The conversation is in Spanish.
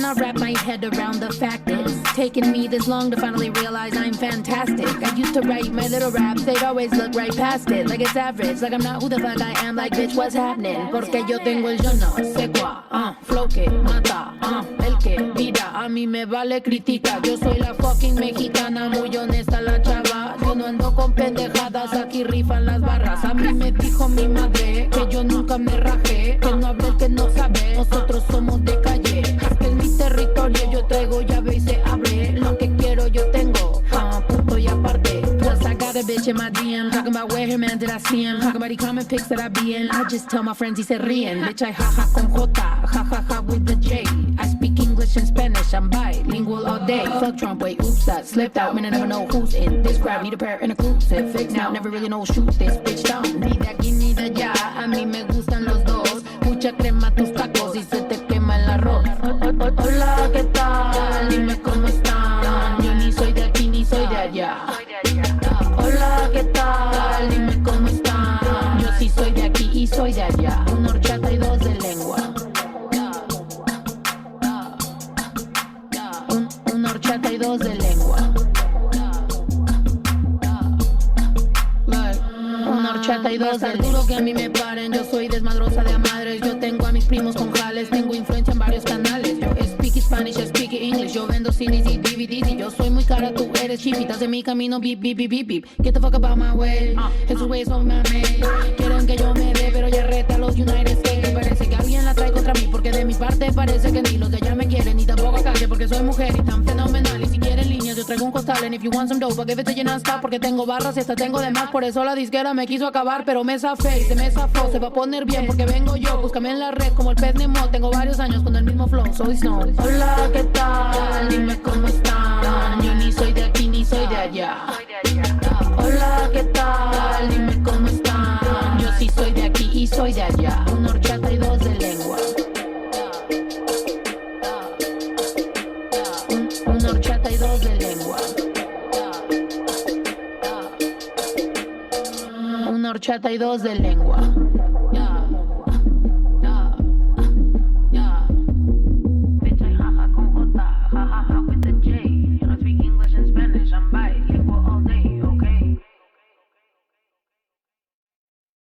cannot wrap my head around the fact it's taken me this long to finally realize I'm fantastic. I used to write my little raps, they'd always look right past it, like it's average, like I'm not who the fuck I am, like bitch what's happening. Porque yo tengo el yo no sé cuá, flow que mata, el que vira, a mí me vale critica. Yo soy la fucking mexicana, muy honesta la chava. Yo no ando con pendejadas, aquí rifan las barras. A mí me dijo mi madre que yo nunca me rajé, que no hable el que no sabe, nosotros somos de calle. Este es mi territorio, yo traigo llave y se abre. Lo que quiero yo tengo, punto y aparte. Plus I got a bitch in my DM, talking about where her man did I see him, talking about the comment pics that I be in. I just tell my friends y se ríen. Bitch I jaja con J, jajaja with the J. I speak English and Spanish, I'm bilingual all day. Fuck Trump, wait, oops, that slipped out. Man, I never know who's in this crowd. Need a pair and a crucifix now, never really know shoot this bitch down. Ni de aquí ni de allá, a mí me gustan los dos. Mucha crema tus tacos y se te quema el arroz. Hola, ¿qué tal? Dime cómo están. Yo ni soy de aquí ni soy de allá. Hola, ¿qué tal? Dime cómo están. Yo sí soy de aquí y soy de allá. Una horchata y dos de lengua. Una horchata y dos de lengua. Una horchata y dos de duro que a mí me paren. Yo soy desmadrosa de a madres. Yo tengo a mis primos con jales. Tengo influencia en varios canales. Yo speak Spanish, speak English. Yo vendo CDs y DVDs. Y yo soy muy cara, tú eres cheap. Estás en mi camino, beep, beep, beep, beep, beep. Get the fuck about my way. Esos güeyes son mame. Quieren que yo me dé, pero ya reta a los United States. Parece que alguien la trae contra mí. Porque de mi parte parece que ni los de allá me quieren. Ni tampoco calle porque soy mujer y tan fenomenal. Y si quieren líneas, yo traigo un costal. And if you want some dope, I'll give it to you non-stop. Porque tengo barras y hasta tengo de más. Por eso la disquera me quiso acabar, pero me zafé y se me zafó. Se va a poner bien porque vengo yo. Búscame en la red como el pez Nemo. Tengo varios años con el mismo flow, soy Snow. Hola, ¿qué tal? Dime cómo están. Yo ni soy de aquí ni soy de allá. Hola, ¿qué tal? Dime cómo están. Yo sí soy de aquí y soy de allá. Una horchata y dos de lengua. Una horchata y dos de lengua. Una horchata y dos de lengua.